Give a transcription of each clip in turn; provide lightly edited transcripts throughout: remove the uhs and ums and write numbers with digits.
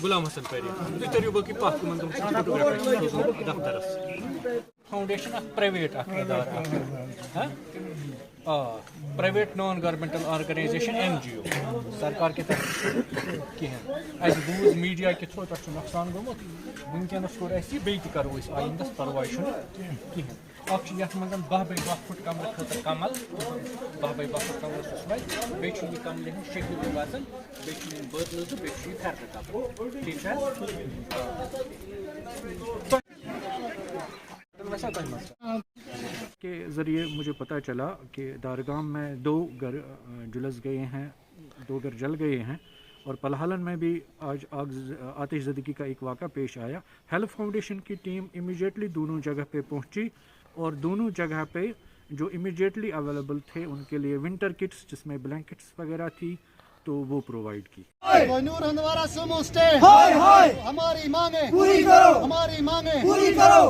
गुलाम हसन परी तुम बल्कि पथ दफ्तरस foundation private private non governmental organisation NGO सरकार के तरफ कहें बूज मीडिया के थ्रू तक नुकसान गोमुत वनकस कोर बे करो आइंदस परवाह कहें यथ मज 10 बाय 10 फुट कमर खतर कमल 10 बाय 10 फुट कमर बे कमल शक्ल बसान बदल बे फर्द ठीक है के ज़रिए मुझे पता चला कि दारगाम में 2 घर जुलस गए हैं, 2 घर जल गए हैं और पलहालन में भी आज आतिशज़दगी का एक वाक़ा पेश आया। हेल्प फाउंडेशन की टीम इमीडिएटली दोनों जगह पे पहुंची और दोनों जगह पे जो इमीडिएटली अवेलेबल थे उनके लिए विंटर किट्स जिसमें ब्लैंकेट्स वगैरह थी तो वो प्रोवाइड की। कोहिनूर हंदवारा सुमो स्टे हाय हाय हमारी मांगे पूरी करो, हमारी मांगे पूरी करो।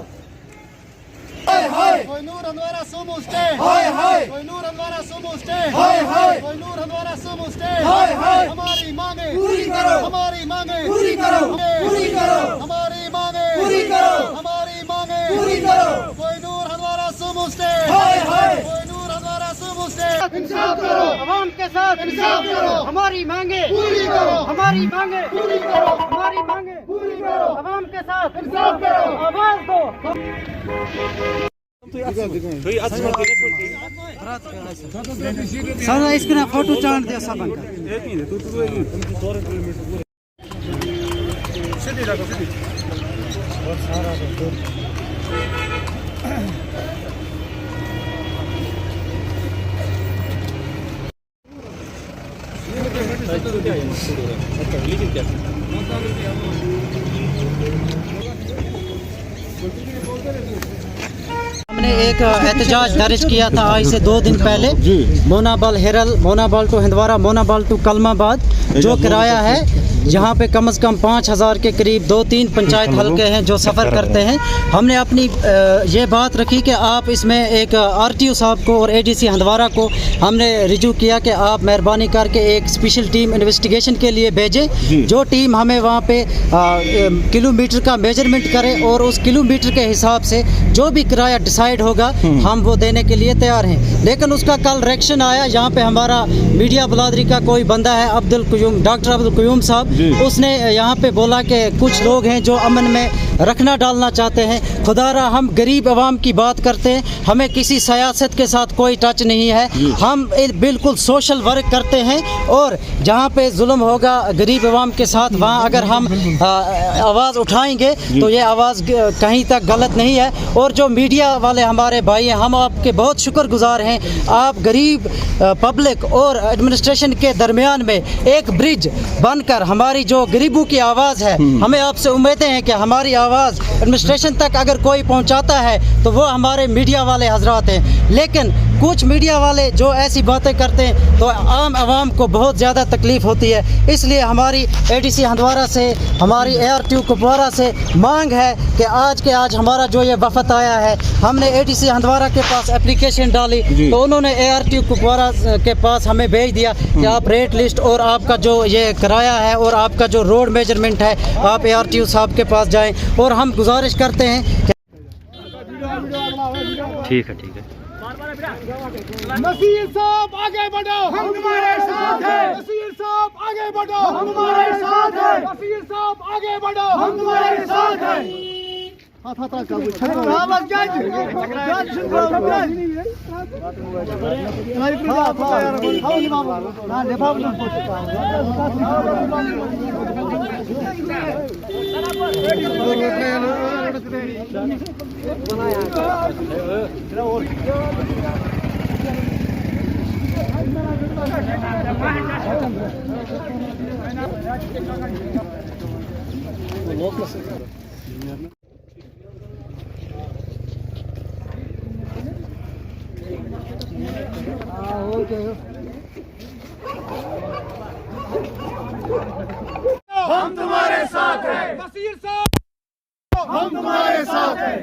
हाय हाय कोहिनूर हंदवारा सुमो स्टे हाय हाय कोहिनूर हंदवारा सुमो स्टे हाय हाय कोहिनूर हंदवारा सुमो स्टे हाय हाय हमारी मांगे पूरी करो, हमारी मांगे पूरी करो, पूरी करो, हमारी मांगे पूरी करो, हमारी मांगे पूरी करो। कोहिनूर हंदवारा सुमो स्टे हाय हाय कोहिनूर हंदवारा सुमो स्टे इंसाफ करो, अवाम के साथ इंसाफ करो, हमारी मांगे पूरी करो, हमारी मांगे पूरी करो, हमारी मांगे पूरी करो, अवाम के साथ इंसाफ करो, आवाज दो। सर इसके ना फोटो चांद दिया सब हमने एक एहतजाज दर्ज किया था आज से 2 दिन पहले मोनाबल हेरल, मोनाबल टू हंदवारा, मोनाबल टू कलमाबाद जो किराया है जहाँ पे कम से कम 5000 के करीब 2-3 पंचायत हल्के हैं जो सफ़र करते हैं। हमने अपनी ये बात रखी कि आप इसमें एक RTO साहब को और ADC हंदवारा को हमने रिजू किया कि आप मेहरबानी करके एक स्पेशल टीम इन्वेस्टिगेशन के लिए भेजें जो टीम हमें वहाँ पे किलोमीटर का मेजरमेंट करे और उस किलोमीटर के हिसाब से जो भी किराया डिसाइड होगा हम वो देने के लिए तैयार हैं। लेकिन उसका कल रिएक्शन आया, यहाँ पे हमारा मीडिया बलादरी का कोई बंदा है डॉक्टर अब्दुल क़यूम साहब, उसने यहाँ पे बोला कि कुछ लोग हैं जो अमन में रखना डालना चाहते हैं। खुदारा हम गरीब आवाम की बात करते हैं, हमें किसी सियासत के साथ कोई टच नहीं है, हम बिल्कुल सोशल वर्क करते हैं और जहाँ पे जुल्म होगा गरीब आवाम के साथ वहाँ अगर हम आवाज़ उठाएंगे तो ये आवाज़ कहीं तक गलत नहीं है। और जो मीडिया वाले हमारे भाई हैं, हम आपके बहुत शुक्रगुजार हैं। आप गरीब पब्लिक और एडमिनिस्ट्रेशन के दरमियान में एक ब्रिज बनकर हमारी जो गरीबों की आवाज़ है, हमें आपसे उम्मीदें हैं कि हमारी आवाज़ एडमिनिस्ट्रेशन तक अगर कोई पहुंचाता है तो वो हमारे मीडिया वाले हजरात हैं। लेकिन कुछ मीडिया वाले जो ऐसी बातें करते हैं तो आम आवाम को बहुत ज़्यादा तकलीफ़ होती है। इसलिए हमारी ADC हंदवारा से, हमारी ARTO कुपवारा से मांग है कि आज हमारा जो ये वफद आया है, हमने ADC हंदवारा के पास एप्लीकेशन डाली तो उन्होंने ARTO कुपवारा के पास हमें भेज दिया कि आप रेट लिस्ट और आपका जो ये किराया है और आपका जो रोड मेजरमेंट है आप ARTO साहब के पास जाएं। और हम गुजारिश करते हैं ठीक है नसीर साहब आगे बढ़ो, हम तुम्हारे साथ हैं। नसीर साहब आगे बढ़ो, हम तुम्हारे साथ हैं। नसीर साहब आगे बढ़ो, हम तुम्हारे साथ हैं। हम तुम्हारे वसीर साहब हम तुम्हारे साथ हैं।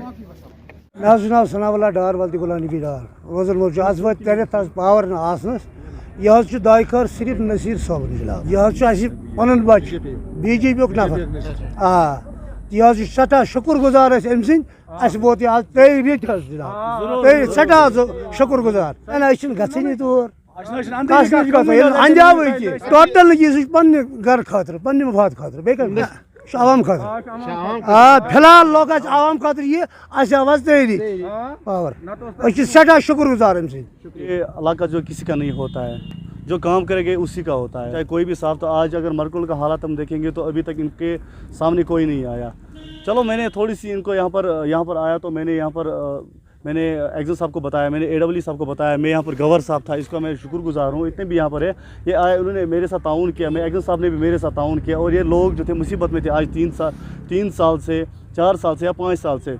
मे नाव सनावल्ला डार वल्दी गुलाम नबी डार रोजन मोल आज वो तरित पावर आसनस यह दायकर सिर्फ नसीर साहब खिलाफ यह पन बच बीजेपी नफर यह सठा शुक्र गुजार अम सत वोत आज रेत जनाब सठा शुक्र गुजार गई तौर अंजाम टोटल यह पन्न घर खतर पन्न मफाद खतर बे आवाम खतर फिलहाल लोग आवाम खतर यह आवाज तहरी पावर सठा शुक्र गुजार अम ये इलाका जो किसी का नहीं होता है, जो काम करेंगे उसी का होता है, चाहे कोई भी साफ। तो आज अगर मरकुल का हालात हम देखेंगे तो अभी तक इनके सामने कोई नहीं आया। चलो मैंने थोड़ी सी इनको यहाँ पर आया तो मैंने एग्जन साहब को बताया, मैंने एडब्ल्यू साहब को बताया, मैं यहाँ पर गवर साहब था, इसका मैं शुक्रगुजार हूँ। इतने भी यहाँ पर है, ये आए, उन्होंने मेरे साथ ताउन किया, मैं एग्जन साहब ने भी मेरे साथ ताउन किया। और ये लोग जो थे मुसीबत में थे आज 3 साल से 4 साल से या 5 साल से।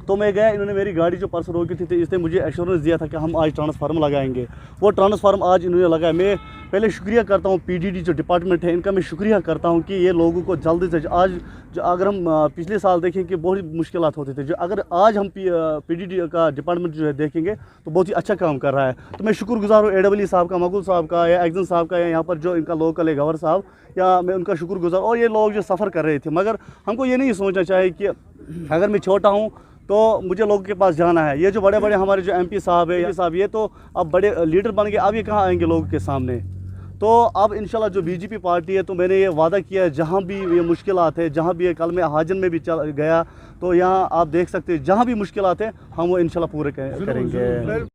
तो मैं गया, इन्होंने मेरी गाड़ी जो परसों रोकी थी इसने मुझे एश्योरेंस दिया था कि हम आज ट्रांसफार्मर लगाएंगे। वो ट्रांसफार्मर आज इन्होंने लगाया। मैं पहले शुक्रिया करता हूँ पीडीडी जो डिपार्टमेंट है इनका, मैं शुक्रिया करता हूँ कि ये लोगों को जल्दी से आज जो अगर हम पिछले साल देखें कि बहुत मुश्किलात होते थे, जो अगर आज हम पीडीडी का डिपार्टमेंट जो है देखेंगे तो बहुत ही अच्छा काम कर रहा है। तो मैं शुक्रगुजार हूँ एडब्ल्यू साहब का, मकुल साहब का, या एग्जन साहब का, या यहाँ पर जो इनका लोकल है गवर साहब, या मैं उनका शुक्रगुजार। और ये लोग जो सफ़र कर रहे थे, मगर हमको ये नहीं सोचना चाहिए कि अगर मैं छोटा हूँ तो मुझे लोगों के पास जाना है। ये जो बड़े बड़े हमारे जो एमपी साहब है, ये साहब, ये तो अब बड़े लीडर बन गए, अब ये कहाँ आएंगे लोगों के सामने। तो अब इंशाल्लाह जो बीजेपी पार्टी है, तो मैंने ये वादा किया है जहाँ भी ये मुश्किलात है, जहाँ भी ये कल मैं हाजन में भी चल गया तो यहाँ आप देख सकते हैं जहाँ भी मुश्किलात है हम वो इंशाल्लाह पूरे करेंगे।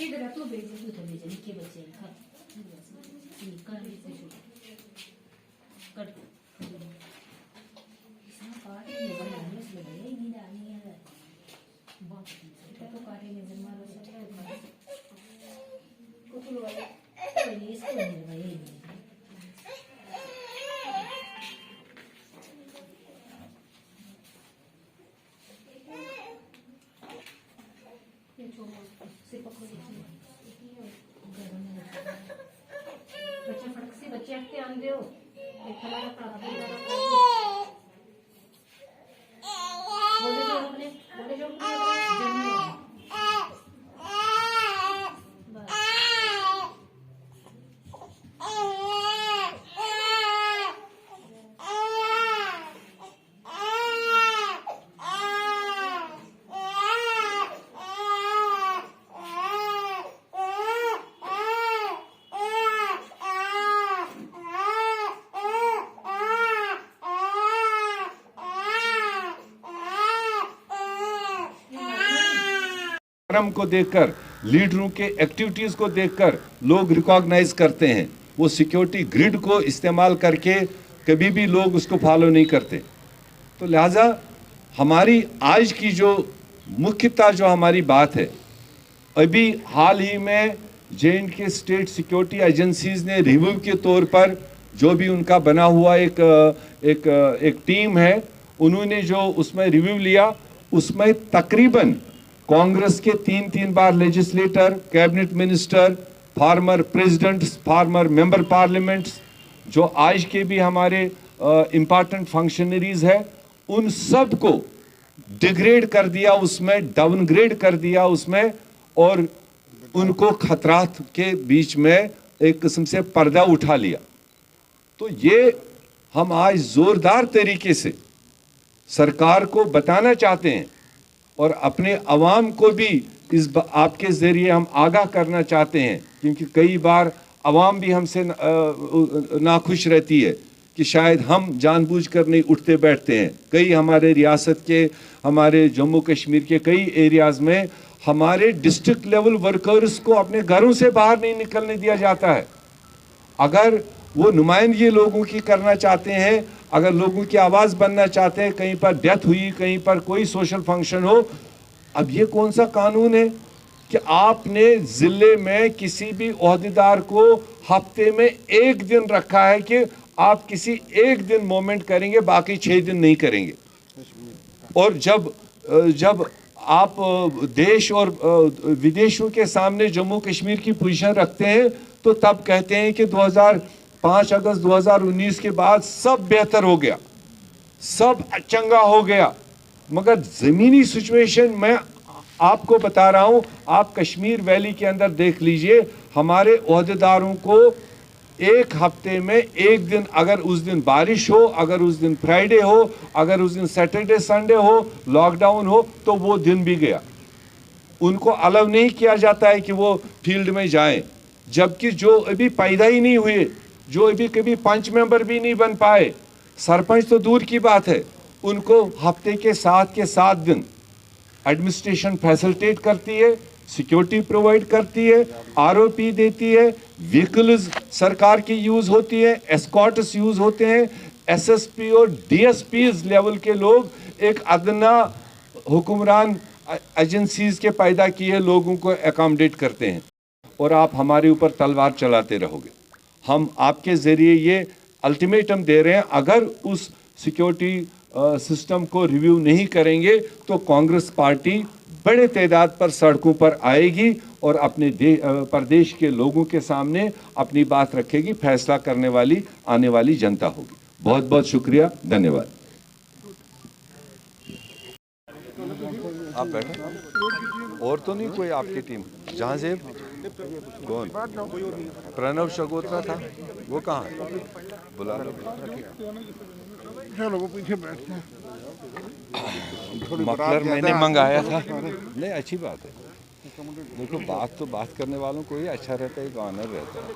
इधर तो भेजे तो भेजे के बच्चे खा कट पार्टी में बनाने से लगे नहीं डालनी है बहुत तो पार्टी में जमा लो सब कुछ लोग कोई इसको नहीं भाई बच्चे हटके आन दो कार्यक्रम को देखकर, लीडरों के एक्टिविटीज को देखकर लोग रिकॉग्नाइज करते हैं। वो सिक्योरिटी ग्रिड को इस्तेमाल करके कभी भी लोग उसको फॉलो नहीं करते। तो लिहाजा हमारी आज की जो मुख्यतः जो हमारी बात है, अभी हाल ही में J&K स्टेट सिक्योरिटी एजेंसीज ने रिव्यू के तौर पर जो भी उनका बना हुआ एक टीम है, उन्होंने जो उसमें रिव्यू लिया, उसमें तकरीबन कांग्रेस के 3 बार legislator, cabinet minister, former president, former member parliaments, जो आज के भी हमारे इम्पॉर्टेंट फंक्शनरीज है, उन सब को डिग्रेड कर दिया, उसमें डाउनग्रेड कर दिया उसमें, और उनको खतरात के बीच में एक किस्म से पर्दा उठा लिया। तो ये हम आज जोरदार तरीके से सरकार को बताना चाहते हैं और अपने अवाम को भी आपके ज़रिए हम आगाह करना चाहते हैं, क्योंकि कई बार अवाम भी हमसे नाखुश रहती है कि शायद हम जानबूझकर नहीं उठते बैठते हैं। कई हमारे रियासत के, हमारे जम्मू कश्मीर के कई एरियाज़ में हमारे डिस्ट्रिक्ट लेवल वर्कर्स को अपने घरों से बाहर नहीं निकलने दिया जाता है। अगर वो नुमाइंदगी लोगों की करना चाहते हैं, अगर लोगों की आवाज़ बनना चाहते हैं, कहीं पर डेथ हुई, कहीं पर कोई सोशल फंक्शन हो, अब ये कौन सा कानून है कि आपने ज़िले में किसी भी ओहदेदार को हफ्ते में एक दिन रखा है कि आप किसी एक दिन मोमेंट करेंगे, बाकी 6 दिन नहीं करेंगे। और जब आप देश और विदेशों के सामने जम्मू कश्मीर की पोजीशन रखते हैं तो तब कहते हैं कि 5 अगस्त 2019 के बाद सब बेहतर हो गया, सब चंगा हो गया। मगर ज़मीनी सिचुएशन में आपको बता रहा हूं, आप कश्मीर वैली के अंदर देख लीजिए, हमारे ओहदेदारों को एक हफ्ते में एक दिन, अगर उस दिन बारिश हो, अगर उस दिन फ्राइडे हो, अगर उस दिन सैटरडे संडे हो, लॉकडाउन हो, तो वो दिन भी गया। उनको अलाउ नहीं किया जाता है कि वो फील्ड में जाएं। जबकि जो अभी पैदा ही नहीं हुए, जो अभी कभी पंच मेंबर भी नहीं बन पाए, सरपंच तो दूर की बात है, उनको हफ्ते के 7 दिन एडमिनिस्ट्रेशन फैसिलिटेट करती है, सिक्योरिटी प्रोवाइड करती है, आरओपी देती है, व्हीकल्स सरकार की यूज़ होती है, एस्कॉर्ट्स यूज़ होते हैं, एसएसपी और डीएसपीज लेवल के लोग एक अदना हुक्मरान एजेंसीज के पैदा किए लोगों को एकोमोडेट करते हैं। और आप हमारे ऊपर तलवार चलाते रहोगे। हम आपके ज़रिए ये अल्टीमेटम दे रहे हैं, अगर उस सिक्योरिटी सिस्टम को रिव्यू नहीं करेंगे तो कांग्रेस पार्टी बड़े तादाद पर सड़कों पर आएगी और अपने प्रदेश के लोगों के सामने अपनी बात रखेगी। फैसला करने वाली आने वाली जनता होगी। बहुत बहुत शुक्रिया, धन्यवाद। आप बैठे। और तो नहीं कोई आपकी टीम? जहांजेब कौन? प्रणव शगोत्रा था, वो कहाँ? बुला लो। चलो वो पीछे बैठते हैं। मफलर मैंने मंगाया था। नहीं, अच्छी बात है। देखो, बात करने वालों को ही अच्छा रहता है, एक ऑनर रहता है।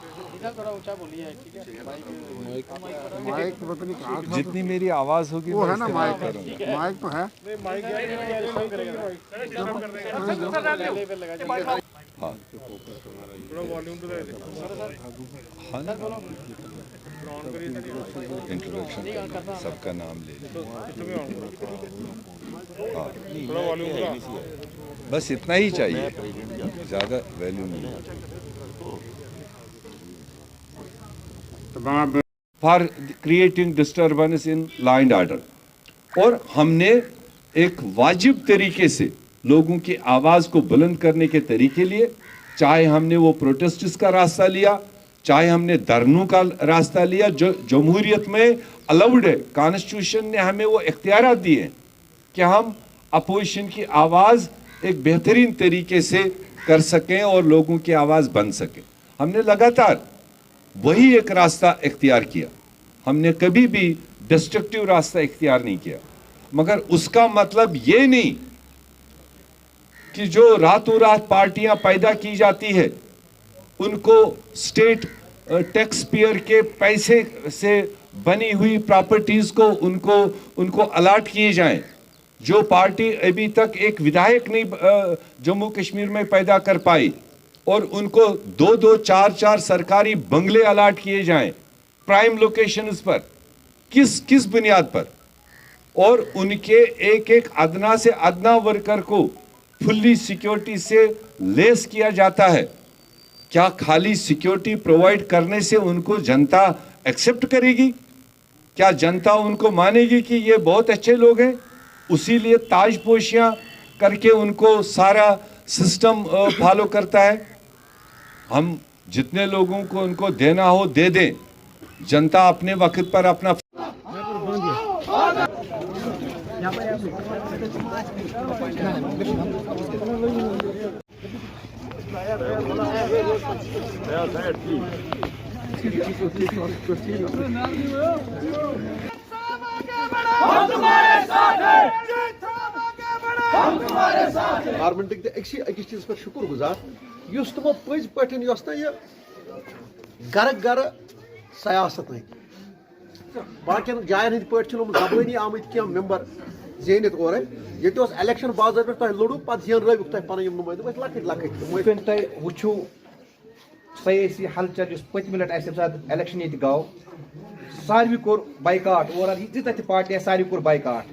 माइक तो पता नहीं कहाँ था। जितनी मेरी आवाज होगी वो है ना माइक, करूंगा। माइक तो है। हाँ हाँ ना, इंट्रोडक्शन सबका नाम ले लीजिए। हाँ, बस इतना ही चाहिए, ज़्यादा वैल्यू नहीं। For creating disturbance in law and order. और हमने एक वाजिब तरीके से लोगों की आवाज़ को बुलंद करने के तरीके लिए, चाहे हमने वो प्रोटेस्ट्स का रास्ता लिया, चाहे हमने धरनों का रास्ता लिया, जो जमहूरियत में अलाउड है। कॉन्स्टिट्यूशन ने हमें वो इख्तियार दिए हैं कि हम अपोजिशन की आवाज़ एक बेहतरीन तरीके से कर सकें और लोगों की आवाज़ बन सके। हमने लगातार वही एक रास्ता इख्तियार किया। हमने कभी भी डिस्ट्रक्टिव रास्ता इख्तियार नहीं किया। मगर उसका मतलब ये नहीं कि जो रातों रात पार्टियां पैदा की जाती है उनको स्टेट टैक्स पेयर के पैसे से बनी हुई प्रॉपर्टीज को उनको अलाट किए जाएं। जो पार्टी अभी तक एक विधायक नहीं जम्मू कश्मीर में पैदा कर पाई और उनको 2-2, 4-4 सरकारी बंगले अलाट किए जाएं प्राइम लोकेशंस पर, किस बुनियाद पर? और उनके एक अदना से अदना वर्कर को फुल्ली सिक्योरिटी से लेस किया जाता है। क्या खाली सिक्योरिटी प्रोवाइड करने से उनको जनता एक्सेप्ट करेगी? क्या जनता उनको मानेगी कि ये बहुत अच्छे लोग हैं? उसी लिए ताजपोशियां करके उनको सारा सिस्टम फॉलो करता है। हम जितने लोगों को उनको देना हो दे दें, जनता अपने वक्त पर अपना गवर्नमेंट अकिस चीज पर शुक्र गुजार तमो पज पे ना गर गर सयासत बाकियन जायन हंद पे जबानी आमत कह मेंबर जेनित और ये इलेक्शन बाजर पे लड़ू पे जेनरविक तुम पन नुमाइंद लकट लकट वो सयासी हलचल पतम लट इलेक्शन ये गो सारे कोर बाइकाट ओवरऑल जित पार्टियां सारे कोर बाइकाट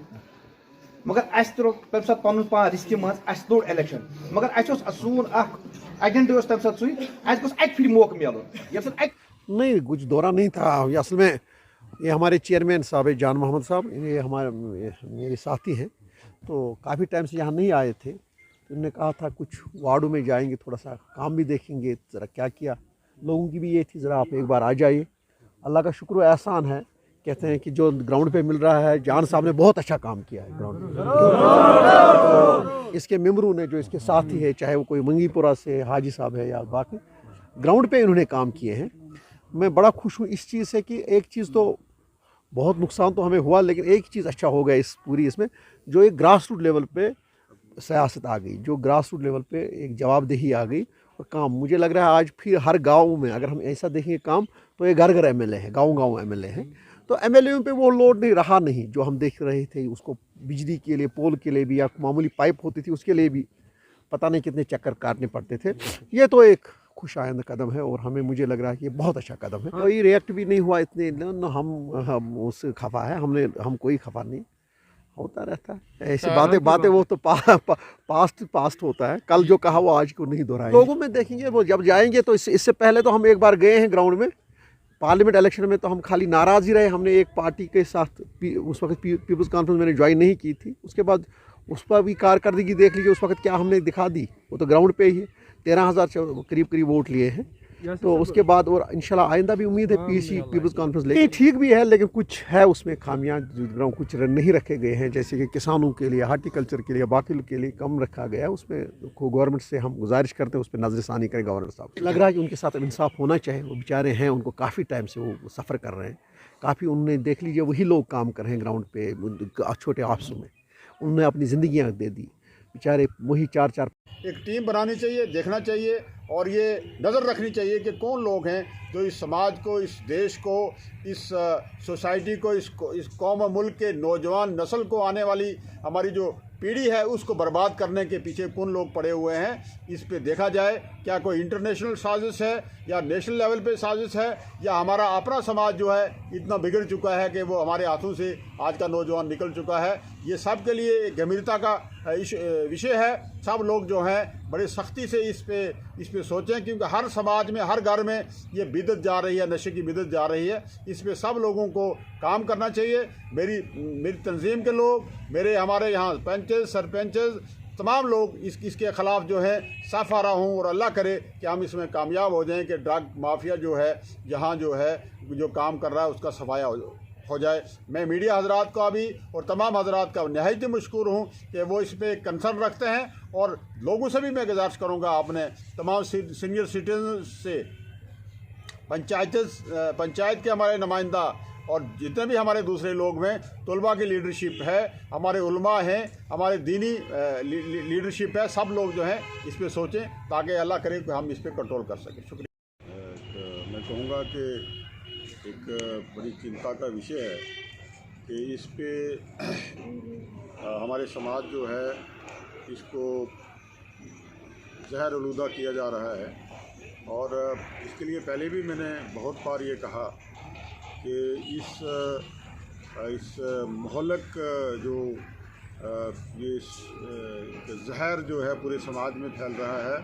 मगर अस त्रो तम साथ पन पा रिस्क मज अस तोड़ इलेक्शन मगर अस सून एजेंडा तम साथ सुई अस अक फिर मौका मिलन नहीं कुछ दौरा नहीं था ये असल में ये हमारे चेयरमैन साहब है जान मोहम्मद साहब, ये हमारे मेरे साथी हैं, तो काफ़ी टाइम से यहाँ नहीं आए थे, तो उन्होंने कहा था कुछ वार्डों में जाएंगे, थोड़ा सा काम भी देखेंगे, ज़रा क्या किया लोगों की भी ये थी, ज़रा आप एक बार आ जाइए। अल्लाह का शुक्र एहसान है, कहते हैं कि जो ग्राउंड पे मिल रहा है, जान साहब ने बहुत अच्छा काम किया है ग्राउंड में। तो इसके मेम्बरों ने जो इसके साथी है, चाहे वो कोई मंगीपुरा से हाजी साहब है या बाकी, ग्राउंड पे इन्होंने काम किए हैं। मैं बड़ा खुश हूँ इस चीज़ से कि एक चीज़ तो बहुत नुकसान तो हमें हुआ, लेकिन एक चीज़ अच्छा हो गया इस पूरी इसमें, जो एक ग्रास रूट लेवल पे सियासत आ गई, जो ग्रास रूट लेवल पे एक जवाबदेही आ गई और काम। मुझे लग रहा है आज फिर हर गांव में अगर हम ऐसा देखेंगे काम, तो ये घर घर एमएलए हैं, गांव एमएलए हैं, तो एमएलए पे वो लोड नहीं रहा, नहीं जो हम देख रहे थे उसको बिजली के लिए, पोल के लिए भी या मामूली पाइप होती थी उसके लिए भी पता नहीं कितने चक्कर काटने पड़ते थे। ये तो एक खुश आइंद कदम है और हमें मुझे लग रहा है कि ये बहुत अच्छा कदम है। कोई रिएक्ट भी नहीं हुआ इतने न हम उससे खफा है, हम कोई खफा नहीं, होता रहता है ऐसी बातें वो तो पास्ट होता है, कल जो कहा वो आज को नहीं दोहराएंगे। लोगों में देखेंगे वो जब जाएंगे, तो इससे पहले तो हम एक बार गए हैं ग्राउंड में पार्लियामेंट इलेक्शन में, तो हम खाली नाराज़ ही रहे। हमने एक पार्टी के साथ उस वक्त पीपल्स कॉन्फ्रेंस मैंने ज्वाइन नहीं की थी, उसके बाद उस पर भी कारकर्दगी देख लीजिए उस वक्त क्या हमने दिखा दी, वो तो ग्राउंड पे ही है, 13,000 करीब वोट लिए हैं। तो उसके बाद और इंशाल्लाह आइंदा भी उम्मीद है पीपल्स कॉन्फ्रेंस लेकिन ठीक भी है, लेकिन कुछ है उसमें खामियां, ग्राउंड कुछ नहीं रखे गए हैं, जैसे कि किसानों के लिए, हार्टिकल्चर के लिए, बाकी के लिए कम रखा गया है। उसमें गवर्नमेंट से हम गुजारिश करते हैं उस पर नजरसानी करें गवर्नर साहब। लग रहा है कि उनके साथ इंसाफ होना चाहिए, वो बेचारे हैं, उनको काफ़ी टाइम से वो सफ़र कर रहे हैं, काफ़ी उनने देख लीजिए वही लोग काम कर रहे हैं ग्राउंड पे छोटे ऑफिसों में, उन्होंने अपनी ज़िंदगियाँ दे दी, बेचारे वही 4-4 एक टीम बनानी चाहिए, देखना चाहिए और ये नज़र रखनी चाहिए कि कौन लोग हैं जो इस समाज को, इस देश को, इस सोसाइटी को, इस कौम और मुल्क के नौजवान नस्ल को, आने वाली हमारी जो पीढ़ी है उसको बर्बाद करने के पीछे कौन लोग पड़े हुए हैं। इस पे देखा जाए क्या कोई इंटरनेशनल साजिश है या नेशनल लेवल पे साजिश है, या हमारा अपना समाज जो है इतना बिगड़ चुका है कि वो हमारे हाथों से आज का नौजवान निकल चुका है। ये सब के लिए एक गंभीरता का विषय है। सब लोग जो हैं बड़े सख्ती से इस पे सोचें, क्योंकि हर समाज में, हर घर में ये बिदत जा रही है, नशे की बिदत जा रही है। इस पे सब लोगों को काम करना चाहिए। मेरी तंजीम के लोग, हमारे यहाँ पंचेस, सरपंचेस, तमाम लोग इसके ख़िलाफ़ जो है साफ आ रहा हूँ, और अल्लाह करे कि हम इसमें कामयाब हो जाएं कि ड्रग माफिया जो है यहाँ जो है जो काम कर रहा है उसका सफाया हो जाए। मैं मीडिया हजरात का भी और तमाम हजरात का नहायत मशकूर हूँ कि वो इस पर कंसर्न रखते हैं, और लोगों से भी मैं गुजारिश करूँगा अपने तमाम सीनियर सिटीजन से, पंचायत के हमारे नुमाइंदा और जितने भी हमारे दूसरे लोग हैं, तलबा की लीडरशिप है, हमारे उलमा हैं, हमारे दीनी लीडरशिप है, सब लोग जो हैं इस पे सोचें ताकि अल्लाह करे कि हम इस पे कंट्रोल कर सकें। शुक्रिया। मैं कहूँगा कि एक बड़ी चिंता का विषय है कि इस पे हमारे समाज जो है इसको जहर आलूदा किया जा रहा है, और इसके लिए पहले भी मैंने बहुत बार ये कहा कि इस मोहल्लक जो ये जहर जो है पूरे समाज में फैल रहा है,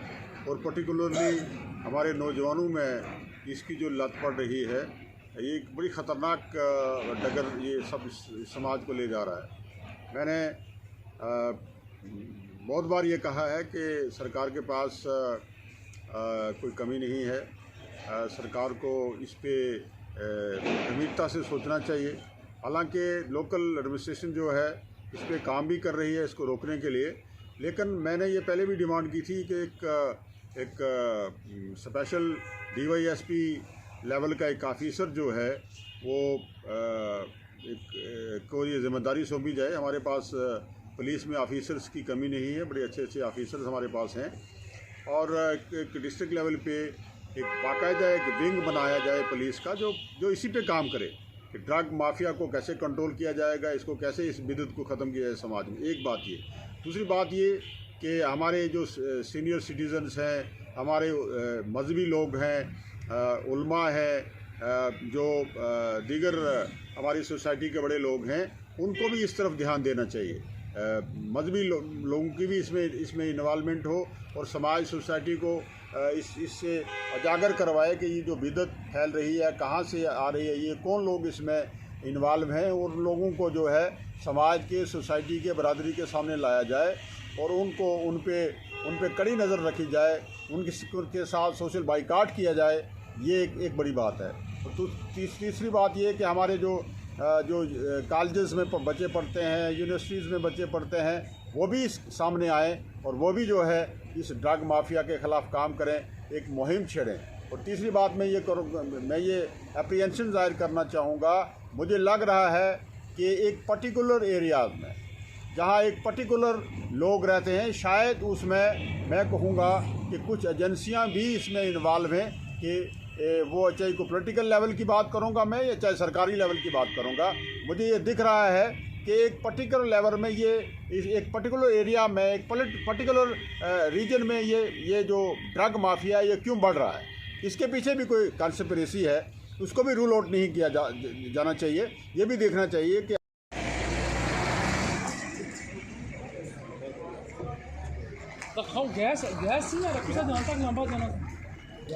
और पर्टिकुलरली हमारे नौजवानों में इसकी जो लत पड़ रही है, ये एक बड़ी ख़तरनाक डगर ये सब समाज को ले जा रहा है। मैंने बहुत बार ये कहा है कि सरकार के पास कोई कमी नहीं है, सरकार को इस पे गंभीरता से सोचना चाहिए। हालांकि लोकल एडमिनिस्ट्रेशन जो है इस पे काम भी कर रही है इसको रोकने के लिए, लेकिन मैंने ये पहले भी डिमांड की थी कि एक स्पेशल DYSP लेवल का एक ऑफिसर जो है वो को ये ज़िम्मेदारी सौंपी जाए। हमारे पास पुलिस में ऑफिसर्स की कमी नहीं है, बड़े अच्छे अच्छे ऑफिसर्स हमारे पास हैं, और एक डिस्ट्रिक्ट लेवल पे एक बाकायदा एक विंग बनाया जाए पुलिस का जो इसी पे काम करे कि ड्रग माफिया को कैसे कंट्रोल किया जाएगा, इसको कैसे इस बिदत को ख़त्म किया जाए समाज में। एक बात ये, दूसरी बात ये कि हमारे जो सीनियर सिटीजन्स हैं, हमारे मजहबी लोग हैं, उलमा हैं, जो दीगर हमारी सोसाइटी के बड़े लोग हैं, उनको भी इस तरफ ध्यान देना चाहिए। मजहबी लोगों की भी इसमें इन्वॉल्वमेंट हो और समाज सोसाइटी को इससे उजागर करवाए कि ये जो बिदत फैल रही है कहाँ से आ रही है, ये कौन लोग इसमें इन्वॉल्व हैं, और लोगों को जो है समाज के सोसाइटी के बरादरी के सामने लाया जाए और उन पे कड़ी नज़र रखी जाए, उनके साथ सोशल बाइकाट किया जाए। ये एक बड़ी बात है। तो तीसरी बात ये कि हमारे जो कॉलेजेस में बच्चे पढ़ते हैं, यूनिवर्सिटीज़ में बच्चे पढ़ते हैं, वो भी सामने आएँ और वो भी जो है इस ड्रग माफिया के ख़िलाफ़ काम करें, एक मुहिम छेड़ें। और तीसरी बात मैं ये अप्रीहेंशन ज़ाहिर करना चाहूँगा, मुझे लग रहा है कि एक पर्टिकुलर एरियाज़ में जहाँ एक पर्टिकुलर लोग रहते हैं, शायद उसमें मैं कहूँगा कि कुछ एजेंसियाँ भी इसमें इन्वॉल्व हैं कि वो चाहे को पॉलिटिकल लेवल की बात करूँगा मैं या चाहे सरकारी लेवल की बात करूँगा, मुझे ये दिख रहा है कि एक पर्टिकुलर लेवल में एक पर्टिकुलर एरिया में एक पर्टिकुलर रीजन में ये जो ड्रग माफिया ये क्यों बढ़ रहा है, इसके पीछे भी कोई कॉन्स्पिरेसी है, उसको भी रूल आउट नहीं किया जाना चाहिए। ये भी देखना चाहिए कि गैस ही ना रखो ध्यान तक लंबा जाना हाँ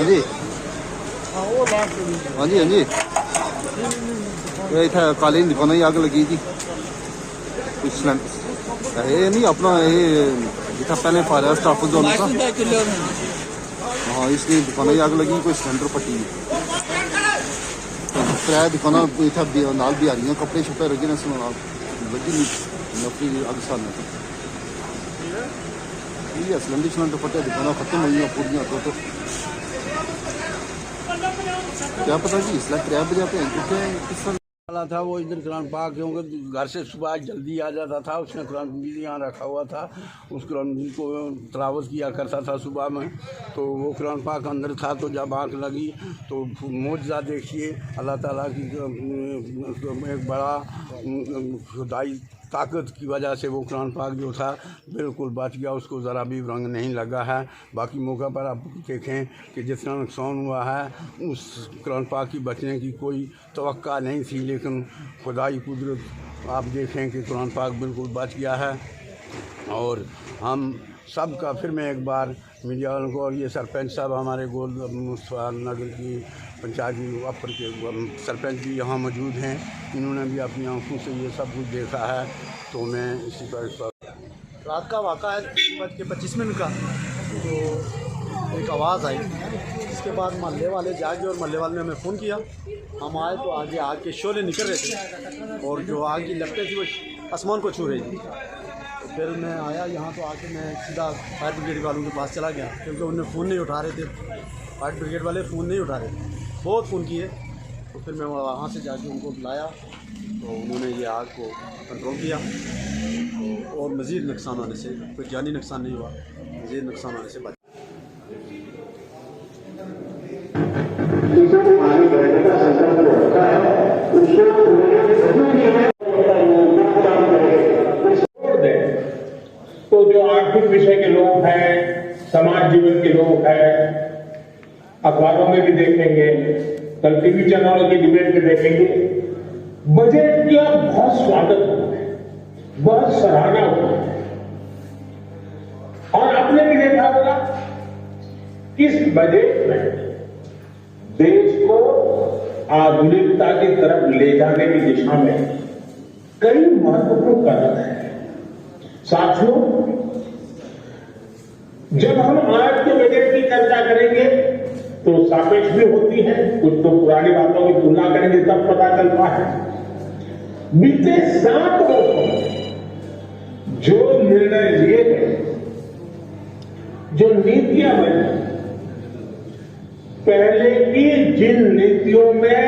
जी हाँ जी हाँ जी, ये इतना कालीन दुकान ही आग लगी जी, कुछ ये नहीं अपना ये जितना पहले फायर स्टाफ जो हाँ इसलिए दुकान ही आग लगी, कोई सिलेंडर पट्टी त्रै दुकान इतना नाल भी आ रही कपड़े छुपे लगे ना नाल लगी नौकरी अग साल सिलेंडर पट्टे दुकान खत्म हुई पूरियाँ तो क्या पता जी इसलिए त्रै बजे पे किस वाला था वो इधर कुरान पाक, क्योंकि घर से सुबह जल्दी आ जाता था, उसने कुरान मजीद यहाँ रखा हुआ था, उस कुरान मजीद को तिलावत किया करता था सुबह में, तो वो कुरान पाक अंदर था। तो जब आँख लगी तो मौजज़ा देखिए अल्लाह ताला की एक बड़ा खुदाई ताकत की वजह से वो कुरान पाक जो था बिल्कुल बच गया, उसको ज़रा भी रंग नहीं लगा है। बाकी मौका पर आप देखें कि जितना नुकसान हुआ है उस कुरान पाक की बचने की कोई तवक्का नहीं थी, लेकिन खुदाई कुदरत आप देखें कि कुरान पाक बिल्कुल बच गया है। और हम सब का फिर मैं एक बार मीडिया वालों को और ये सरपंच साहब हमारे गोल मुस्तफा नगर की पंचायत की अपर के सरपंच भी यहाँ मौजूद हैं, इन्होंने भी अपनी आंखों से ये सब कुछ देखा है। तो मैं इसी पर रात का वाक़ा है 5:25 का, तो एक आवाज़ आई, इसके बाद मोहल्ले वाले जागे और मोहल्ले वाले ने हमें फ़ोन किया। हम आए तो आगे आग के शोले निकल रहे थे और जो आग की लपटें थी वो आसमान को छू रही थी। तो फिर मैं आया यहाँ, तो आके मैं सीधा फायर ब्रिगेड वालों के पास चला गया, क्योंकि उन्हें फ़ोन नहीं उठा रहे थे, फायर ब्रिगेड वाले फ़ोन नहीं उठा रहे थे, बहुत फ़ोन किए। तो फिर मैं वहाँ से जाके उनको बुलाया, तो उन्होंने ये आग को कंट्रोल किया। तो और मज़ीद नुकसान होने से, कोई जानी नुकसान नहीं हुआ, मज़ीद नुकसान होने से बचा। तो जो आर्थिक विषय के लोग हैं, समाज जीवन के लोग हैं, अखबारों में भी देखेंगे, कल टीवी चैनलों की डिबेट में देखेंगे, बजट का बहुत स्वागत हुआ है, बहुत सराहना हुआ है। और आपने भी देखा होगा इस बजट में देश को आधुनिकता की तरफ ले जाने की दिशा में कई महत्वपूर्ण कदम हैं। साथियों, जब हम आज के बजट की चर्चा करेंगे तो सापेक्ष भी होती है, कुछ तो पुरानी बातों की तुलना करेंगे तब पता चलता है। बीते 7 वर्षों में जो निर्णय लिए गए, जो नीतियां बनी, पहले की जिन नीतियों में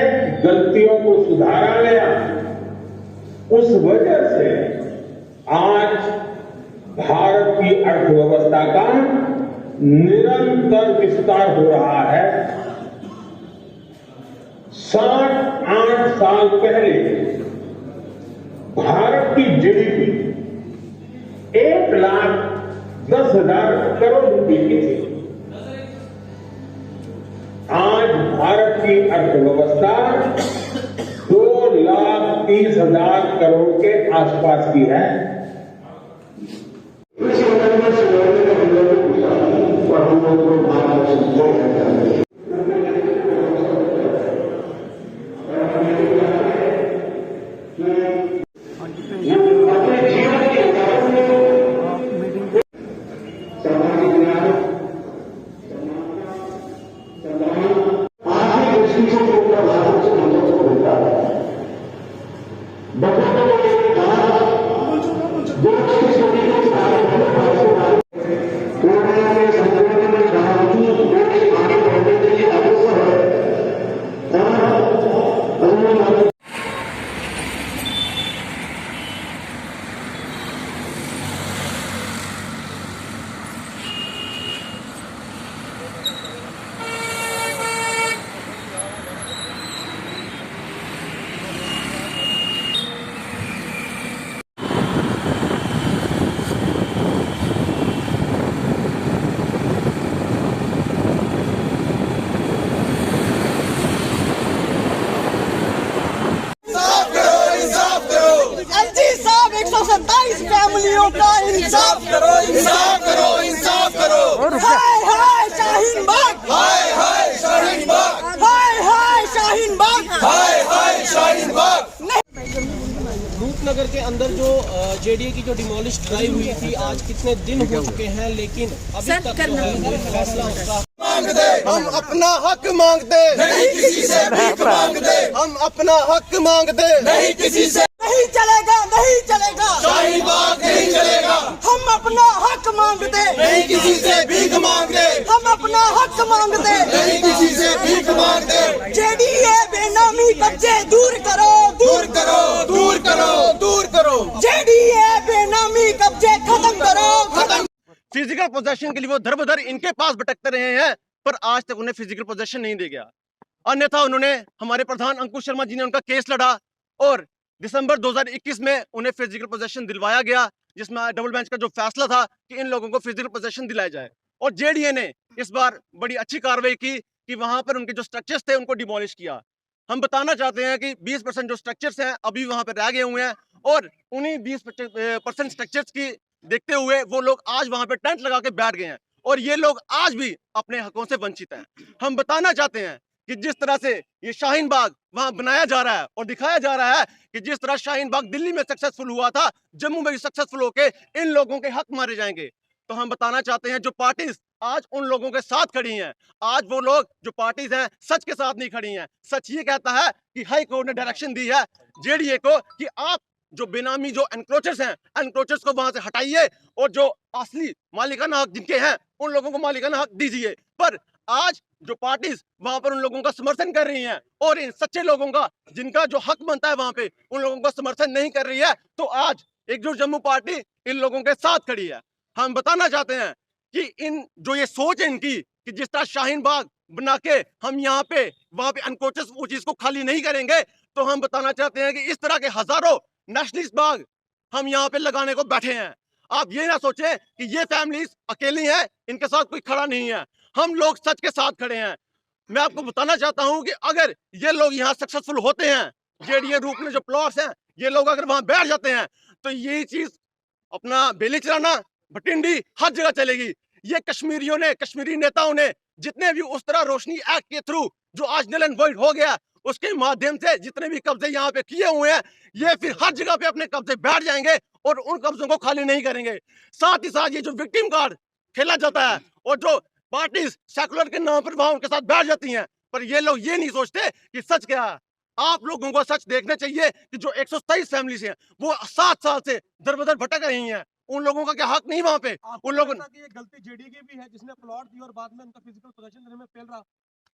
गलतियों को सुधारा गया, उस वजह से आज भारत की अर्थव्यवस्था का निरंतर विस्तार हो रहा है। 7-8 साल पहले भारत की जीडीपी 10,000 करोड़ रुपए की थी। आज भारत की अर्थव्यवस्था 2,30,000 करोड़ के आसपास की है। फैमिलियों का इंसाफ करो, इंसाफ करो, इंसाफ करो। हाय हाय शाहीन बाग, हाय हाय शाहीन बाग, हाय हाय शाहीन बाग, हाय हाय शाहीन बाग। रूपनगर के अंदर जो जेडीए की जो डिमोलिश ड्राइव हुई थी, आज कितने दिन हो चुके हैं, लेकिन अभी तक जो है कोई फैसला उसका मांगते, हम अपना हक मांगते, नहीं किसी से भीख मांगते, हम अपना हक मांगते, नहीं किसी से। नहीं चलेगा, नहीं चलेगा, शाहीन बाग नहीं चलेगा। हम अपना हक मांगते, नहीं किसी से भीख मांगते, हम अपना हक मांगते, नहीं किसी से भीख मांगते। जेडीए बेनामी कब्जे दूर करो, दूर करो, दूर करो, दूर करो। जेडीए बेनामी कब्जे खत्म करो, खत्म। फिजिकल पोजेशन के लिए वो दर बदर इनके पास भटकते रहे हैं, पर आज तक उन्हें फिजिकल पोजेशन नहीं दे गया। अन्यथा उन्होंने, हमारे प्रधान अंकुश शर्मा जी ने उनका केस लड़ा और दिसंबर 2021 में उन्हें फिजिकल पोजेशन दिलवाया गया, जिसमें डबल बेंच का जो फैसला था कि इन लोगों को फिजिकल पोजेशन दिलाया जाए। और जेडीए ने इस बार बड़ी अच्छी कार्रवाई की कि वहां पर उनके जो स्ट्रक्चर्स थे उनको डिमोलिश किया। हम बताना चाहते हैं कि 20% जो स्ट्रक्चर्स हैं अभी वहां पर रह गए हुए हैं, और उन्हीं 20% स्ट्रक्चर्स की देखते हुए वो लोग आज वहां पे टेंट लगा के बैठ गए हैं, और ये लोग आज भी अपने हकों से वंचित हैं। हम बताना चाहते हैं कि जिस तरह से ये शाहीन बाग वहां बनाया जा रहा है और दिखाया जा रहा है कि जिस तरह शाहीन बाग दिल्ली में सक्सेसफुल हुआ था, जम्मू में भी सक्सेसफुल होके इन लोगों के हक मारे जाएंगे। तो हम बताना चाहते हैं जो पार्टीज आज उन लोगों के साथ खड़ी हैं, आज वो लोग जो पार्टीज हैं सच के साथ नहीं खड़ी हैं। सच ये कहता है कि हाई कोर्ट ने डायरेक्शन दी है जेडीए को कि आप जो बेनामी जो एनक्रोचर्स हैं, एनक्रोचर्स को वहां से हटाइए और जो असली मालिकाना हक जिनके हैं उन लोगों को मालिकाना हक दीजिए। पर आज जो पार्टीज वहां पर उन लोगों का समर्थन कर रही हैं और इन सच्चे लोगों का जिनका जो हक बनता है वहां पे उन लोगों का समर्थन नहीं कर रही है, तो आज एकजुट जम्मू पार्टी इन लोगों के साथ खड़ी है। हम बताना चाहते हैं कि इन जो ये सोच है इनकी कि जिस तरह शाहीन बाग बना के हम यहाँ पे वहां पे अनकोचस वो चीज को खाली नहीं करेंगे, तो हम बताना चाहते हैं कि इस तरह के हजारों नेशनलिस्ट बाग हम यहाँ पे लगाने को बैठे हैं। आप ये ना सोचें कि ये फैमिलीज अकेली हैं, इनके साथ कोई खड़ा नहीं है, हम लोग सच के साथ खड़े हैं। मैं आपको बताना चाहता हूं कि अगर ये लोग यहाँ सक्सेसफुल होते हैं, जेडीए रूप में जो प्लॉट्स हैं, ये लोग अगर वहां बैठ जाते हैं, तो यही चीज अपना बेली चलाना भटिंडी हर जगह चलेगी। ये कश्मीरियों ने, कश्मीरी नेताओं ने जितने भी उस तरह रोशनी एक्ट के थ्रू जो आज नल एंड वॉइड हो गया, उसके माध्यम से जितने भी कब्जे यहाँ पे किए हुए हैं, ये फिर हर जगह पे अपने कब्जे बैठ जाएंगे और उन कब्जों को खाली नहीं करेंगे। साथ ही साथ ये जो विक्टिम कार्ड खेला जाता है और जो पार्टीज सेकुलर के नाम पर वहां उनके साथ बैठ जाती हैं, पर ये लोग ये नहीं सोचते कि सच क्या है। आप लोगों को सच देखना चाहिए कि जो 127 फैमिलीज हैं वो 7 साल से दर बदर भटक रही हैं, उन लोगों का क्या हक नहीं वहां पे। उन लोगों ये गलती जेडीए की भी है जिसने प्लॉट दी और बाद में उनका फिजिकल पोजीशन देने में फेल रहा।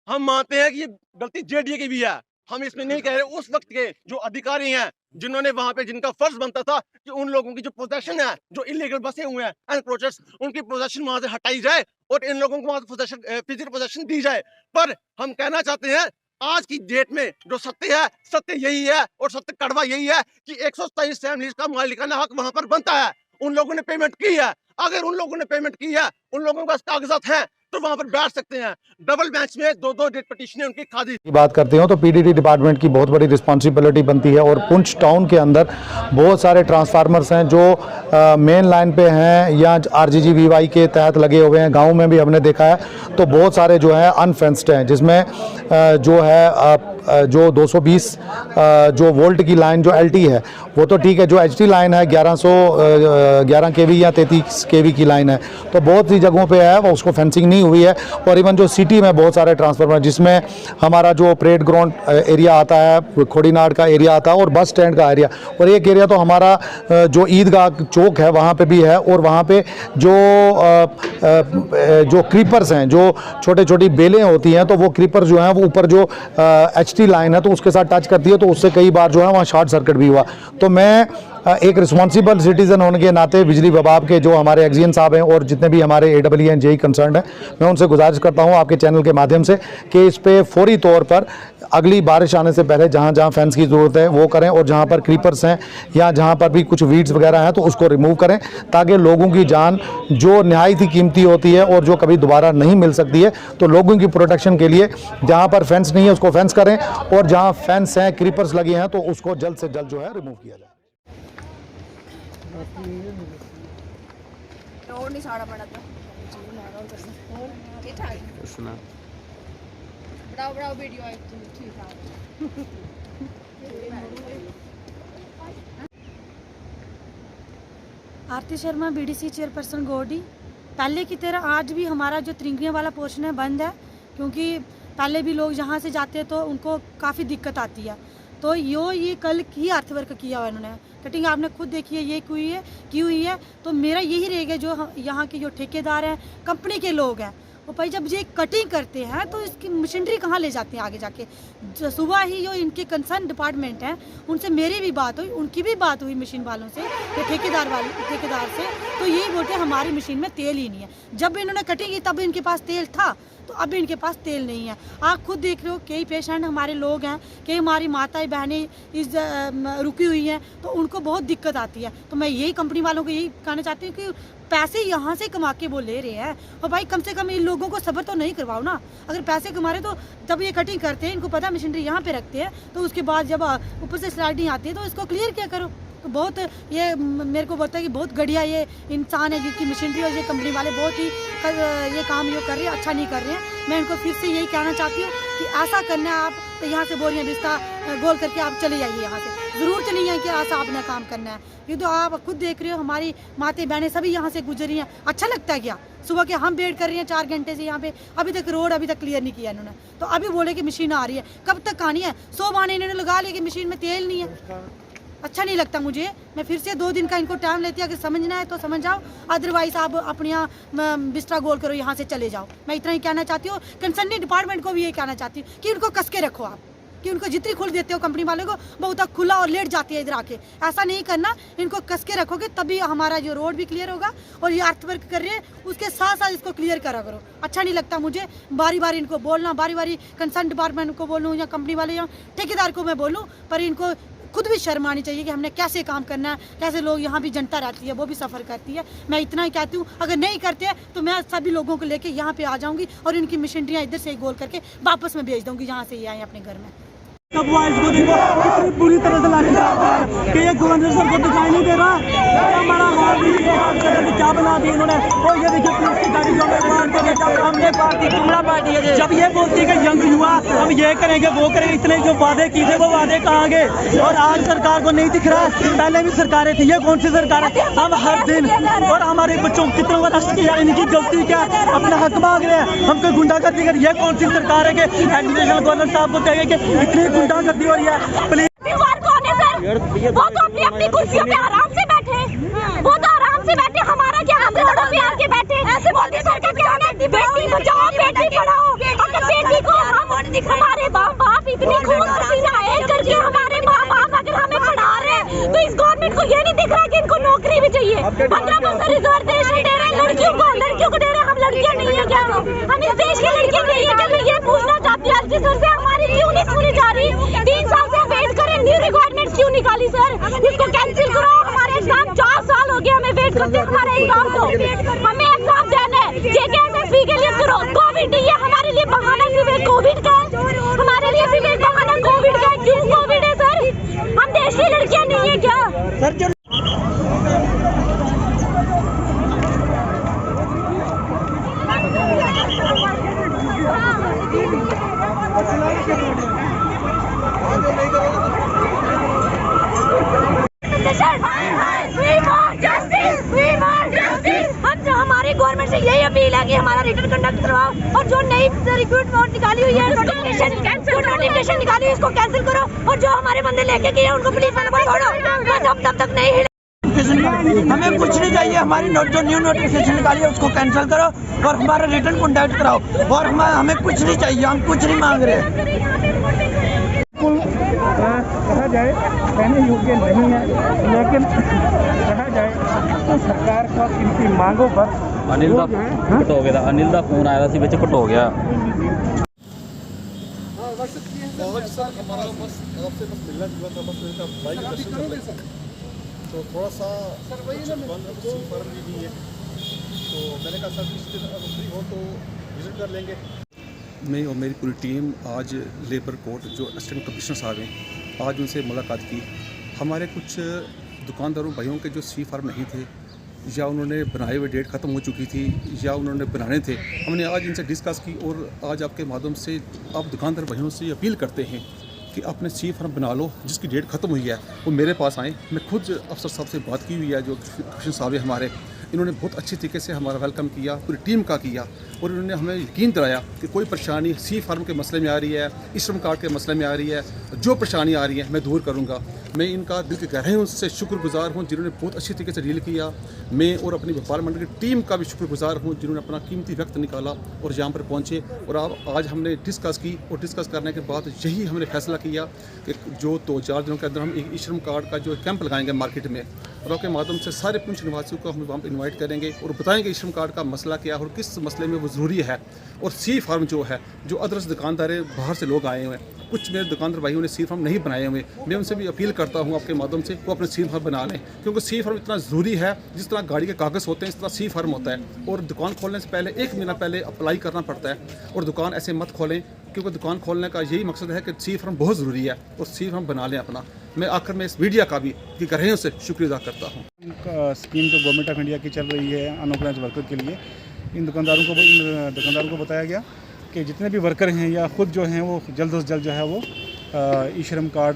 हम मानते हैं कि ये गलती जेडीए की भी है, हम इसमें नहीं कह रहे। उस वक्त के जो अधिकारी हैं जिन्होंने वहां पे, जिनका फर्ज बनता था कि उन लोगों की जो पोजेशन है, जो इलीगल बसे हुए हैं एनक्रोचर्स, उनकी पोजेशन वहां से हटाई जाए और इन लोगों को वहां से पोजेशन, फिजिकल पोजेशन दी जाए। पर हम कहना चाहते हैं आज की डेट में जो सत्य है, सत्य यही है और सत्य कड़वा यही है कि 127 फैमिलीज का मालिकाना हक वहां पर बनता है। उन लोगों ने पेमेंट की है, अगर उन लोगों ने पेमेंट की है, उन लोगों के पास कागजात हैं, तो वहां पर बैठ सकते हैं। डबल बेंच में 2-2 डेट पिटीशनें उनकी खादी की बात करते हो तो पीडीडी डिपार्टमेंट की बहुत बड़ी रिस्पॉन्सिबिलिटी बनती है। और पुंछ टाउन के अंदर बहुत सारे ट्रांसफार्मर्स हैं जो मेन लाइन पे हैं या आरजीजी वीवाई के तहत लगे हुए हैं। गांव में भी हमने देखा है तो बहुत सारे जो है अनफेंस्ड हैं, जिसमें जो है जो 220 जो वोल्ट की लाइन जो एलटी है वो तो ठीक है, जो एचटी लाइन है 1111 केवी या 33 केवी की लाइन है, तो बहुत सी जगहों पे है वो उसको फेंसिंग नहीं हुई है। और इवन जो सिटी में बहुत सारे ट्रांसफार्मर, जिसमें हमारा जो परेड ग्राउंड एरिया आता है, खोड़ीनाड़ का एरिया आता है और बस स्टैंड का एरिया, और एक एरिया तो हमारा जो ईदगाह चौक है वहाँ पे भी है। और वहाँ पे जो क्रीपर्स हैं, जो छोटे छोटी बेलें होती हैं, तो वो क्रीपर जो हैं वो ऊपर जो एचटी लाइन है तो उसके साथ टच करती है, तो उससे कई बार जो है वहाँ शॉर्ट सर्किट भी हुआ। तो मैं एक रिस्पॉन्सिबल सिटीज़न होने के नाते बिजली विभाग के जो हमारे एक्जियन साहब हैं और जितने भी हमारे AEE एंड JEE कंसर्न हैं, मैं उनसे गुजारिश करता हूं आपके चैनल के माध्यम से कि इस पे फौरी तौर पर अगली बारिश आने से पहले जहां जहां फेंस की ज़रूरत है वो करें, और जहां पर क्रीपर्स हैं या जहां पर भी कुछ वीड्स वगैरह हैं तो उसको रिमूव करें, ताकि लोगों की जान जो नहायत ही कीमती होती है और जो कभी दोबारा नहीं मिल सकती है, तो लोगों की प्रोटेक्शन के लिए जहाँ पर फेंस नहीं है उसको फेंस करें, और जहाँ फेंस हैं, क्रीपर्स लगे हैं, तो उसको जल्द से जल्द जो है रिमूव किया जाए। रोड नहीं साड़ा पड़ा था ठीक ठाक बड़ा वीडियो है ठीक ठाक। आरती शर्मा BDC चेयरपर्सन गोडी। पहले की तरह आज भी हमारा जो त्रिंगरियाँ वाला पोर्शन है बंद है, क्योंकि पहले भी लोग यहाँ से जाते हैं तो उनको काफ़ी दिक्कत आती है। तो ये कल की अर्थवर्क किया हुआ इन्होंने, कटिंग आपने खुद देखी है ये की हुई है। तो मेरा यही रहेगा, जो यहाँ के जो ठेकेदार हैं, कंपनी के लोग हैं, वो भाई जब ये कटिंग करते हैं तो इसकी मशीनरी कहाँ ले जाते हैं आगे जाके। सुबह ही जो इनके कंसर्न डिपार्टमेंट हैं उनसे मेरी भी बात हुई, उनकी भी बात हुई मशीन वालों से, ठेकेदार से, तो यही बोलते हैं हमारी मशीन में तेल ही नहीं है। जब इन्होंने कटिंग की तब इनके पास तेल था, तो अब इनके पास तेल नहीं है। आप खुद देख रहे हो, कई पेशेंट हमारे लोग हैं, कई हमारी माताएं बहनें रुकी हुई हैं, तो उनको बहुत दिक्कत आती है। तो मैं यही कंपनी वालों को यही कहना चाहती हूँ कि पैसे यहाँ से कमा के वो ले रहे हैं, और भाई कम से कम इन लोगों को सब्र तो नहीं करवाओ ना। अगर पैसे कमा रहे तो जब ये कटिंग करते हैं, इनको पता मशीनरी यहाँ पे रखते हैं, तो उसके बाद जब ऊपर से स्लाइडिंग आती है तो इसको क्लियर क्या करो। तो बहुत ये मेरे को बोलता है कि बहुत बढ़िया ये इंसान है जिसकी मशीनरी, और ये कंपनी वाले बहुत ही ये काम ये कर रहे हैं, अच्छा नहीं कर रहे हैं। मैं इनको फिर से यही कहना चाहती हूँ कि ऐसा करना है, आप तो यहाँ से बोरियां बिस्ता गोल करके आप चले जाइए यहाँ से, ज़रूरत नहीं है कि ऐसा आपने काम करना है। ये तो आप खुद देख रहे हो, हमारी मातें बहनें सभी यहाँ से गुजर रही हैं। अच्छा लगता है क्या? सुबह के हम वेट कर रहे हैं 4 घंटे से यहाँ पे, अभी तक रोड अभी तक क्लियर नहीं किया इन्होंने, तो अभी बोले कि मशीन आ रही है। कब तक आनी है? 100 बहाने इन्होंने लगा लिए कि मशीन में तेल नहीं है। अच्छा नहीं लगता मुझे। मैं फिर से 2 दिन का इनको टाइम लेती है, अगर समझना है तो समझ जाओ, अदरवाइज आप अपने यहाँ बिस्तरा गोल करो, यहाँ से चले जाओ। मैं इतना ही कहना चाहती हूँ। कंसर्न डिपार्टमेंट को भी ये कहना चाहती हूँ कि उनको कस के रखो आप, कि उनको जितनी खुल देते हो कंपनी वालों को, बहुत खुला और लेट जाती है इधर आके। ऐसा नहीं करना, इनको कस के रखोगे तभी हमारा जो रोड भी क्लियर होगा, और ये अर्थ वर्क कर रहे हैं उसके साथ साथ इसको क्लियर करा करो। अच्छा नहीं लगता मुझे बारी बारी इनको बोलना, बारी बारी कंसर्न डिपार्टमेंट को बोलूँ या कंपनी वाले या ठेकेदार को मैं बोलूँ, पर इनको खुद भी शर्म आनी चाहिए कि हमने कैसे काम करना है, कैसे लोग यहाँ भी जनता रहती है वो भी सफ़र करती है। मैं इतना ही कहती हूँ, अगर नहीं करते हैं तो मैं सभी लोगों को लेके यहाँ पे आ जाऊँगी और इनकी मशीनरियाँ इधर से गोल करके वापस में भेज दूँगी, यहाँ से ये आए अपने घर में। तब वाइस को देखो कितनी बुरी तरह से लाठी डालता है कि ये गवर्नर सर को दिखाई नहीं दे रहा, हमारा हाल भी क्या बना दिया इन्होंने। और ये देखिए पुलिस की गाड़ी जो हमने पार्टी जुमला पार्टी है, जब ये बोलती है कि यंग युवा हम ये करेंगे वो करेंगे, इतने जो वादे किए थे वो वादे कहाँ गए, और आज सरकार को नहीं दिख रहा। पहले भी सरकारें थी, ये कौन सी सरकार है? हम हर दिन और हमारे बच्चों को कितनों का नष्ट किया, इनकी गलती क्या, अपना हक मांग रहे हैं, हमको गुंडागर्दी कर। ये कौन सी सरकार है कि एजुकेशन गवर्नर साहब को कहेंगे कि इतनी गुंडागर्दी हो रही है? प्लीज वो तो अपनी कुर्सियों पे आराम से बैठे, वो तो आराम से बैठे, हमारा क्या, हम रोडों पे आके बैठे। ऐसे मोदी सरकार क्या है, बेटी बचाओ बेटी पढ़ाओ, अगर बेटी को हमारे बाप इतनी खून पसीना एक करके हमारे माँ बाप अगर हमें पढ़ा रहे हैं, तो इस गवर्नमेंट को ये नहीं दिख रहा कि इनको नौकरी भी चाहिए। 15% रिजर्वेशन दे रहे हैं लड़कियों को दे रहे हैं, हम लड़कियां नहीं है क्या? हम इस देश की लड़कियां नहीं है क्या? मैं ये पूछना चाहती हूँ एलजी सर से, हमारी क्यों नहीं सुनी जा रही? 3 साल से वेट करें, न्यू रिक्वायरमेंट क्यों निकाली सर? इसको कैंसिल करो, हमारे एग्जाम 4 साल हो आगे हमें वेट करते हैं हमारे एग्जाम को, हमें एग्जाम देना है। JKSSB के लिए करो, कोविड नहीं है हमारे लिए बहाना, सिर्फ कोविड का हमारे लिए सिर्फ एक बहाना कोविड का। क्यों कोविड है सर? हम देश की लड़कियां नहीं है क्या सर? हमारी गवर्नमेंट से यही अपील है कि हमारा रिटर्न कंडक्ट करवाओ, और जो नई रिक्रूटमेंट निकाली हुई है, नोटिफिकेशन निकाली हुई है, इसको कैंसिल करो, और जो हमारे बंदे लेके गए हैं उनको पुलिस वालों को छोड़ो, बस हम तब तक नहीं हिले। हमें कुछ नहीं चाहिए, हमारी जो न्यू नोटिफिकेशन निकाली है उसको कैंसिल करो और हमारा रिटर्न कॉन्टैक्ट कराओ, और हमें कुछ नहीं चाहिए, हम कुछ नहीं मांग रहे। कहा जाए कहने योग्य नहीं है, लेकिन कहा जाए तो सरकार को इनकी मांगों पर अनिल का कट हो गया, अनिल का फोन आया था कट हो गया। सर हमारा बस आपसे बस मिलना जुलना था, बस बाइक दर्शन कर लें, तो थोड़ा सा फर्म भी नहीं है, तो मैंने कहा सर इस दिन अगर फ्री हो तो विजिट कर लेंगे। मैं और मेरी पूरी टीम आज लेबर कोर्ट जो असिस्टेंट कमिश्नर साहब हैं, आज उनसे मुलाकात की। हमारे कुछ दुकानदारों भाइयों के जो सी फार्म नहीं थे, या उन्होंने बनाए हुए डेट ख़त्म हो चुकी थी, या उन्होंने बनाने थे, हमने आज इनसे डिस्कस की, और आज आपके माध्यम से आप दुकानदार भाइयों से अपील करते हैं कि अपने सी फार्म बना लो, जिसकी डेट ख़त्म हुई है वो मेरे पास आएँ। मैं खुद अफसर साहब से बात की हुई है, जो कमिश्नर साहब है हमारे, इन्होंने बहुत अच्छी तरीके से हमारा वेलकम किया, पूरी टीम का किया, और इन्होंने हमें यकीन दिलाया कि कोई परेशानी सी फार्म के मसले में आ रही है, श्रम कार्ड के मसले में आ रही है, जो परेशानी आ रही है मैं दूर करूंगा। मैं इनका दिल के गहराइयों से शुक्रगुजार हूं जिन्होंने बहुत अच्छी तरीके से डील किया। मैं और अपनी व्यापार मंडल की टीम का भी शुक्रगुजार हूं जिन्होंने अपना कीमती वक्त निकाला और यहाँ पर पहुँचे, और आज हमने डिस्कस की, और डिस्कस करने के बाद यही हमने फैसला किया कि जो 2-4 दिनों के अंदर हम एक श्रम कार्ड का जो कैंप लगाएंगे मार्केट में, और आपके माध्यम से सारे पुंछ निवासियों को हम वहाँ पर इन्वाइट करेंगे और बताएंगे श्रम कार्ड का मसला क्या है और किस मसले में वो ज़रूरी है। और सी फार्म जो है, जो अदर्स दुकानदार बाहर से लोग आए हुए हैं, कुछ मेरे दुकानदार भाइयों ने सी फार्म नहीं बनाए हुए, मैं उनसे भी अपील करता हूँ आपके माध्यम से वो अपने सी फार्म बना लें, क्योंकि सी फार्म इतना ज़रूरी है। जिस तरह गाड़ी के कागज़ होते हैं इस तरह सी फार्म होता है, और दुकान खोलने से पहले 1 महीना पहले अप्लाई करना पड़ता है, और दुकान ऐसे मत खोलें, क्योंकि दुकान खोलने का यही मकसद है कि सी फार्म बहुत ज़रूरी है, और सी फार्म बना लें अपना। मैं आखिर में इस मीडिया का भी कि गहराइयों से शुक्रिया अदा करता हूँ। स्कीम जो गवर्नमेंट ऑफ इंडिया की चल रही है अनऑर्गेनाइज्ड वर्कर के लिए, इन दुकानदारों को बताया गया कि जितने भी वर्कर हैं या ख़ुद जो हैं वो जल्द से जल्द जो है वो ई श्रम कार्ड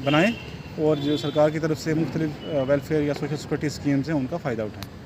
बनाएं, और जो सरकार की तरफ से मुख्तलिफ वेलफेयर या सोशल सिक्योरिटी स्कीम्स हैं उनका फ़ायदा उठाएं।